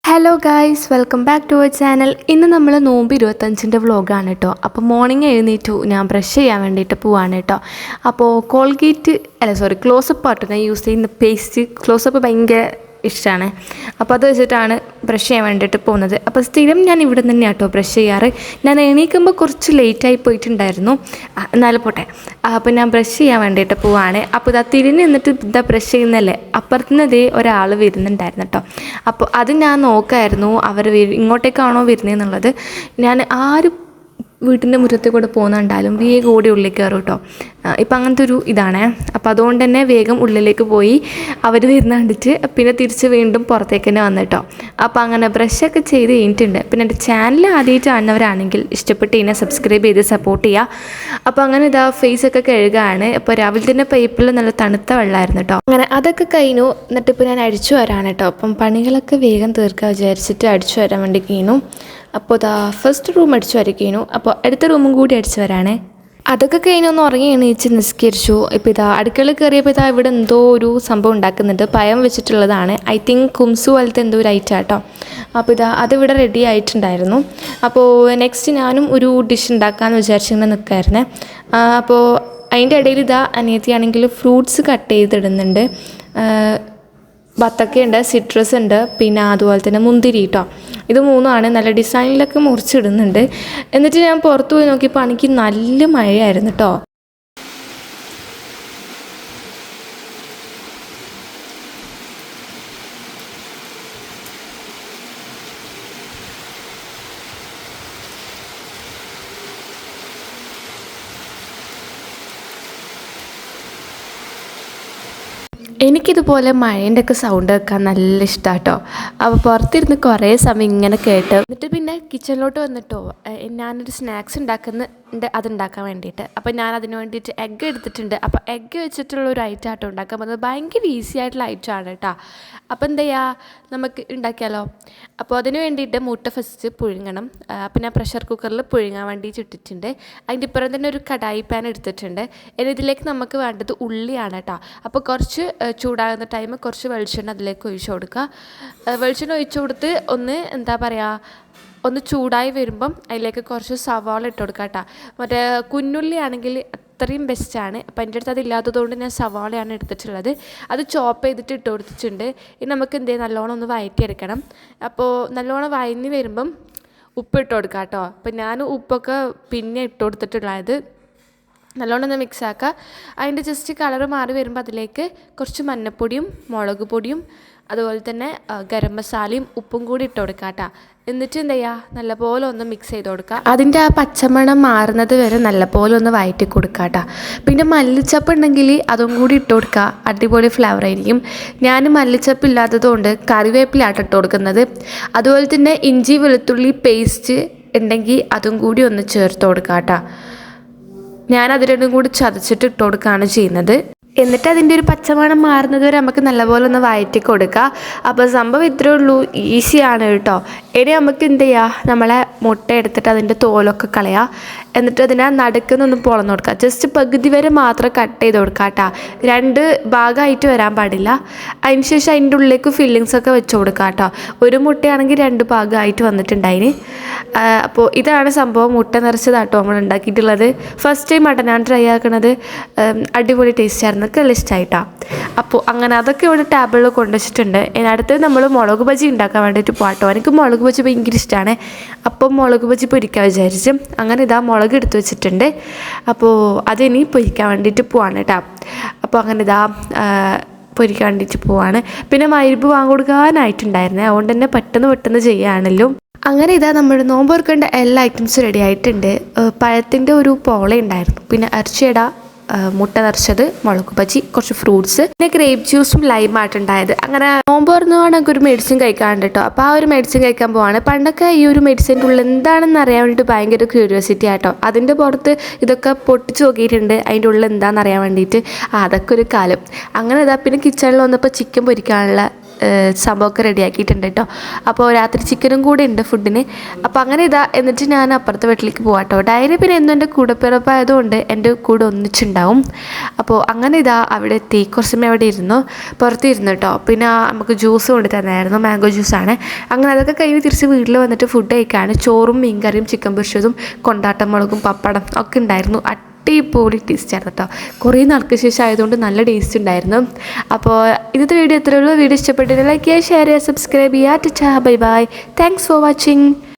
Hello guys, welcome back to our channel. ഇന്ന് നമ്മൾ നോമ്പ് 25-ൻ്റെ വ്ളോഗാണ് കേട്ടോ. അപ്പോൾ മോർണിംഗ് എഴുന്നേറ്റു ഞാൻ ബ്രഷ് ചെയ്യാൻ വേണ്ടിയിട്ട് പോവാണ് കേട്ടോ. അപ്പോൾ ക്ലോസപ്പ് ആട്ടോ ഞാൻ യൂസ് ചെയ്യുന്ന പേസ്റ്റ്. ക്ലോസപ്പ് ഭയങ്കര ഇഷ്ടമാണ്. അപ്പോൾ അത് വെച്ചിട്ടാണ് ബ്രഷ് ചെയ്യാൻ വേണ്ടിയിട്ട് പോകുന്നത്. അപ്പോൾ സ്ഥിരം ഞാൻ ഇവിടെ നിന്ന് തന്നെയാണ് കേട്ടോ ബ്രഷ് ചെയ്യാറ്. ഞാൻ എണീക്കുമ്പോൾ കുറച്ച് ലേറ്റായി പോയിട്ടുണ്ടായിരുന്നു, എന്നാലും പോട്ടെ. അപ്പോൾ ഞാൻ ബ്രഷ് ചെയ്യാൻ വേണ്ടിയിട്ട് പോവാണ്. അപ്പോൾ ഇതാ തിരിഞ്ഞ് നിന്നിട്ട് ഇതാ ബ്രഷ് ചെയ്യുന്നല്ലേ, അപ്പുറത്തുനിന്ന് ഒരാൾ വരുന്നുണ്ടായിരുന്നു കേട്ടോ. അപ്പോൾ അത് ഞാൻ നോക്കായിരുന്നു, അവർ ഇങ്ങോട്ടേക്കാണോ വരുന്നതെന്നുള്ളത്. ഞാൻ ആരും വീട്ടിൻ്റെ മുറ്റത്ത് കൂടെ പോകുന്നുണ്ടായാലും വേഗം ഓടി ഉള്ളിൽ കയറും കേട്ടോ. ഇപ്പം അങ്ങനത്തെ ഒരു ഇതാണ്. അപ്പോൾ അതുകൊണ്ട് തന്നെ വേഗം ഉള്ളിലേക്ക് പോയി അവർ വരുന്ന കണ്ടിട്ട് പിന്നെ തിരിച്ച് വീണ്ടും പുറത്തേക്ക് തന്നെ വന്നിട്ടോ. അപ്പോൾ അങ്ങനെ ബ്രഷൊക്കെ ചെയ്ത് കഴിഞ്ഞിട്ടുണ്ട്. പിന്നെ എൻ്റെ ചാനൽ ആദ്യമായിട്ട് കാണുന്നവരാണെങ്കിൽ ഇഷ്ടപ്പെട്ട് ഇതിനെ സബ്സ്ക്രൈബ് ചെയ്ത് സപ്പോർട്ട് ചെയ്യുക. അപ്പോൾ അങ്ങനെ ഇതാ ഫേസൊക്കെ കഴുകുകയാണ്. അപ്പോൾ രാവിലെ തന്നെ പൈപ്പിൽ നല്ല തണുത്ത വെള്ളമായിരുന്നു കേട്ടോ. അങ്ങനെ അതൊക്കെ കഴിഞ്ഞു. എന്നിട്ട് ഇപ്പോൾ ഞാൻ അടിച്ചു വരാണ് കേട്ടോ. അപ്പം പണികളൊക്കെ വേഗം തീർക്കാൻ വിചാരിച്ചിട്ട് അടിച്ചു വരാൻ വേണ്ടി കഴിഞ്ഞു. അപ്പോൾ ഇതാ ഫസ്റ്റ് റൂം അടിച്ചു വരയ്ക്കുന്നു. അപ്പോൾ അടുത്ത റൂമും കൂടി അടിച്ചു വരാണ്. അതൊക്കെ കഴിഞ്ഞൊന്ന് ഉറങ്ങി എണീച്ച് നിസ്കരിച്ചു. ഇപ്പോൾ ഇതാ അടുക്കളയിൽ കയറിയപ്പോൾ ഇതാ ഇവിടെ എന്തോ ഒരു സംഭവം ഉണ്ടാക്കുന്നുണ്ട്. പഴം വെച്ചിട്ടുള്ളതാണ്. ഐ തിങ്ക് കുംസു പോലത്തെ എന്തോ ഒരു ഐറ്റം കേട്ടോ. അപ്പോൾ ഇതാ അതിവിടെ റെഡി ആയിട്ടുണ്ടായിരുന്നു. അപ്പോൾ നെക്സ്റ്റ് ഞാനും ഒരു ഡിഷ് ഉണ്ടാക്കാമെന്ന് വിചാരിച്ചിങ്ങനെ നിൽക്കായിരുന്നേ. അപ്പോൾ അതിൻ്റെ ഇടയിൽ ഇതാ അനിയത്തിയാണെങ്കിൽ ഫ്രൂട്ട്സ് കട്ട് ചെയ്തിടുന്നുണ്ട്. ബത്തക്കയുണ്ട്, സിട്രസ് ഉണ്ട്, പിന്നെ അതുപോലെ തന്നെ മുന്തിരി കേട്ടോ. ഇത് മൂന്നുമാണ് നല്ല ഡിസൈനിലൊക്കെ മുറിച്ചിടുന്നുണ്ട്. എന്നിട്ട് ഞാൻ പുറത്ത് പോയി നോക്കിയപ്പോൾ എനിക്ക് നല്ല മഴയായിരുന്നു കേട്ടോ. എനിക്കിതുപോലെ മഴേൻ്റെ ഒക്കെ സൗണ്ട് കേൾക്കാൻ നല്ല ഇഷ്ടമാണ് കേട്ടോ. അപ്പോൾ പുറത്തിരുന്ന് കുറേ സമയം ഇങ്ങനെ കേട്ട് എന്നിട്ട് പിന്നെ കിച്ചണിലോട്ട് വന്നിട്ടോ ഞാനൊരു സ്നാക്സ് ഉണ്ടാക്കുന്നുണ്ട്, അതുണ്ടാക്കാൻ വേണ്ടിയിട്ട്. അപ്പോൾ ഞാൻ അതിന് വേണ്ടിയിട്ട് എഗ്ഗ് എടുത്തിട്ടുണ്ട്. അപ്പോൾ എഗ്ഗ് വെച്ചിട്ടുള്ള ഒരു ഐറ്റം ആട്ടോ ഉണ്ടാക്കാൻ പോകുന്നത്. ഭയങ്കര ഈസി ആയിട്ടുള്ള ഐറ്റമാണ് കേട്ടോ. അപ്പോൾ എന്താ ചെയ്യുക, നമുക്ക് ഉണ്ടാക്കിയാലോ. അപ്പോൾ അതിന് വേണ്ടിയിട്ട് മുട്ട ഫസ്റ്റ് പുഴുങ്ങണം. പിന്നെ പ്രഷർ കുക്കറിൽ പുഴുങ്ങാൻ വേണ്ടിയിട്ട് ഇട്ടിട്ടുണ്ട്. അതിൻ്റെ ഇപ്പുറം തന്നെ ഒരു കടായി പാൻ എടുത്തിട്ടുണ്ട്. ഇനി ഇതിലേക്ക് നമുക്ക് വേണ്ടത് ഉള്ളിയാണ് കേട്ടോ. അപ്പോൾ കുറച്ച് ചൂടാകുന്ന ടൈം കുറച്ച് വെളിച്ചെണ്ണ അതിലേക്ക് ഒഴിച്ചു കൊടുക്കുക. വെളിച്ചെണ്ണ ഒഴിച്ചു കൊടുത്ത് ഒന്ന് ചൂടായി വരുമ്പം അതിലേക്ക് കുറച്ച് സവാള ഇട്ട് കൊടുക്കുക കേട്ടോ. മറ്റേ കുഞ്ഞുള്ളി ആണെങ്കിൽ അത്രയും ബെസ്റ്റാണ്. അപ്പോൾ എൻ്റെ അടുത്ത് അതില്ലാത്തതുകൊണ്ട് ഞാൻ സവാളയാണ് എടുത്തിട്ടുള്ളത്. അത് ചോപ്പ് ചെയ്തിട്ട് ഇട്ട് കൊടുത്തിട്ടുണ്ട്. ഇനി നമുക്ക് നല്ലോണം ഒന്ന് വഴറ്റിയെടുക്കണം. അപ്പോൾ നല്ലോണം വഴഞ്ഞ് വരുമ്പം ഉപ്പ് ഇട്ട് കൊടുക്കുക കേട്ടോ. അപ്പോൾ ഞാൻ ഉപ്പൊക്കെ പിന്നെ ഇട്ട് കൊടുത്തിട്ടുള്ളത്. നല്ലോണം ഒന്ന് മിക്സ് ആക്കുക. അതിൻ്റെ ജസ്റ്റ് കളറ് മാറി വരുമ്പോൾ അതിലേക്ക് കുറച്ച് മഞ്ഞൾപ്പൊടിയും മുളക് പൊടിയും അതുപോലെ തന്നെ ഗരം മസാലയും ഉപ്പും കൂടി ഇട്ട് കൊടുക്കുക കേട്ടോ. എന്നിട്ട് എന്താ ചെയ്യുക, നല്ലപോലെ ഒന്ന് മിക്സ് ചെയ്ത് കൊടുക്കുക. അതിൻ്റെ ആ പച്ചമണം മാറുന്നത് വരെ നല്ലപോലെ ഒന്ന് വഴറ്റി കൊടുക്കുക കേട്ടോ. പിന്നെ മല്ലിച്ചപ്പ് ഉണ്ടെങ്കിൽ അതും കൂടി ഇട്ട് കൊടുക്കുക, അടിപൊളി ഫ്ലേവർ ആയിരിക്കും. ഞാൻ മല്ലിച്ചപ്പ് ഇല്ലാത്തതുകൊണ്ട് കറിവേപ്പിലായിട്ട് ഇട്ട് കൊടുക്കുന്നത്. അതുപോലെ തന്നെ ഇഞ്ചി വെളുത്തുള്ളി പേസ്റ്റ് ഉണ്ടെങ്കിൽ അതും കൂടി ഒന്ന് ചേർത്ത് കൊടുക്കുക കേട്ടോ. ഞാനത് രണ്ടും കൂടി ചതച്ചിട്ട് ഇട്ട് കൊടുക്കുകയാണ് ചെയ്യുന്നത്. എന്നിട്ട് അതിൻ്റെ ഒരു പച്ചമണം മാറുന്നത് വരെ നമുക്ക് നല്ലപോലെ ഒന്ന് വഴറ്റി കൊടുക്കുക. അപ്പോൾ സംഭവം ഇത്രയേ ഉള്ളൂ, ഈസിയാണ് കേട്ടോ. ഇനി നമുക്ക് എന്ത് ചെയ്യുക, നമ്മളെ മുട്ട എടുത്തിട്ട് അതിൻ്റെ തോലൊക്കെ കളയുക. എന്നിട്ട് അതിനെ നടുക്കുന്നൊന്ന് പൊളന്ന് കൊടുക്കുക. ജസ്റ്റ് പകുതി വരെ മാത്രം കട്ട് ചെയ്ത് കൊടുക്കുക കേട്ടോ. രണ്ട് ഭാഗമായിട്ട് വരാൻ പാടില്ല. അതിന് ശേഷം അതിൻ്റെ ഉള്ളിലേക്ക് ഫില്ലിങ്സ് ഒക്കെ വെച്ച് കൊടുക്കുക കേട്ടോ. ഒരു മുട്ടയാണെങ്കിൽ രണ്ട് ഭാഗമായിട്ട് വന്നിട്ടുണ്ടായിന്. അപ്പോൾ ഇതാണ് സംഭവം, മുട്ട നിറച്ചതാട്ടോ നമ്മൾ ഉണ്ടാക്കിയിട്ടുള്ളത്. ഫസ്റ്റ് ടൈം ആട്ടോ ഞാൻ ട്രൈ ആക്കണത്. അടിപൊളി ടേസ്റ്റ് ആയിരുന്നു, ഒക്കെ നല്ല ഇഷ്ടമായിട്ടാണ്. അപ്പോൾ അങ്ങനെ അതൊക്കെ ഇവിടെ ടേബിളിൽ കൊണ്ടുവച്ചിട്ടുണ്ട്. അടുത്തത് നമ്മൾ മുളക് ബജി ഉണ്ടാക്കാൻ വേണ്ടിയിട്ട് പോകാട്ടോ. എനിക്ക് മുളക് ബജി ഭയങ്കര ഇഷ്ടമാണ്. അപ്പം മുളക് ബജി പൊരിക്കാൻ വിചാരിച്ചു. അങ്ങനെ ഇതാ മുളക് എടുത്ത് വെച്ചിട്ടുണ്ട്. അപ്പോൾ അതിനി പൊരിക്കാൻ വേണ്ടിയിട്ട് പോവാണ് കേട്ടോ. അപ്പോൾ അങ്ങനെ ഇതാ പൊരിക്കാൻ വേണ്ടിയിട്ട് പോവാണ്. പിന്നെ മൈരിപ്പ് വാങ്ങിക്കൊടുക്കാനായിട്ടുണ്ടായിരുന്നേ, അതുകൊണ്ട് തന്നെ പെട്ടെന്ന് ചെയ്യുകയാണല്ലോ. അങ്ങനെ ഇതാ നമ്മുടെ നോമ്പ് തുറക്കേണ്ട എല്ലാ ഐറ്റംസും റെഡി ആയിട്ടുണ്ട്. പഴത്തിൻ്റെ ഒരു പോള ഉണ്ടായിരുന്നു, പിന്നെ ഇറച്ചിയുടെ മുട്ട നിറച്ചത്, മുളക് ബജി, കുറച്ച് ഫ്രൂട്ട്സ്, പിന്നെ ഗ്രേപ്പ് ജ്യൂസും ലൈമായിട്ടുണ്ടായത്. അങ്ങനെ നോമ്പ് തുറന്നുകൊണ്ട് നമുക്ക് ഒരു മെഡിസിൻ കഴിക്കാറുണ്ട് കേട്ടോ. അപ്പോൾ ആ ഒരു മെഡിസിൻ കഴിക്കാൻ പോവാണ്. പണ്ടൊക്കെ ഈ ഒരു മെഡിസിൻ്റെ ഉള്ളിൽ എന്താണെന്ന് അറിയാൻ വേണ്ടിയിട്ട് ഭയങ്കര ക്യൂരിയോസിറ്റി ആട്ടോ. അതിൻ്റെ പുറത്ത് ഇതൊക്കെ പൊട്ടിച്ച് നോക്കിയിട്ടുണ്ട്, അതിൻ്റെ ഉള്ളിൽ എന്താണെന്ന് അറിയാൻ വേണ്ടിയിട്ട്. അതൊക്കെ ഒരു കാലം. അങ്ങനെ ഇതാ പിന്നെ കിച്ചണിൽ വന്നപ്പോൾ ചിക്കൻ പൊരിക്കാനുള്ള സംഭവമൊക്കെ റെഡിയാക്കിയിട്ടുണ്ട് കേട്ടോ. അപ്പോൾ രാത്രി ചിക്കനും കൂടെ ഉണ്ട് ഫുഡിന്. അപ്പോൾ അങ്ങനെ എന്നിട്ട് ഞാൻ അപ്പുറത്തെ വീട്ടിലേക്ക് പോകാം കേട്ടോ. ഡയറി പിന്നെ എന്നും എൻ്റെ കൂടെപ്പിറപ്പായതുകൊണ്ട് എൻ്റെ കൂടെ ഒന്നിച്ചുണ്ടാവും. അപ്പോൾ അങ്ങനെ അവിടെ എത്തി. കുറച്ച് സമയം അവിടെ പുറത്തിരുന്നു കേട്ടോ. പിന്നെ നമുക്ക് ജ്യൂസ് കൊണ്ട് തന്നായിരുന്നു, മാംഗോ ജ്യൂസാണ്. അങ്ങനെ അതൊക്കെ കഴിഞ്ഞ് തിരിച്ച് വീട്ടിൽ വന്നിട്ട് ഫുഡ് കഴിക്കുകയാണ്. ചോറും മീൻകറിയും ചിക്കൻ പൊരിച്ചതും കൊണ്ടാട്ടമുളകും പപ്പടം ഒക്കെ ഉണ്ടായിരുന്നു. അടിപൊളി ടേസ്റ്റ് ആയിരുന്നു കേട്ടോ. കുറേ നാൾക്ക് ശേഷം ആയതുകൊണ്ട് നല്ല ടേസ്റ്റ് ഉണ്ടായിരുന്നു. അപ്പോൾ ഇന്നത്തെ വീഡിയോ എത്രയുള്ളൂ. വീഡിയോ ഇഷ്ടപ്പെട്ടിട്ട് ലൈക്ക് ചെയ്യുക, ഷെയർ ചെയ്യുക, സബ്സ്ക്രൈബ് ചെയ്യുക. Bye bye. Thanks for watching.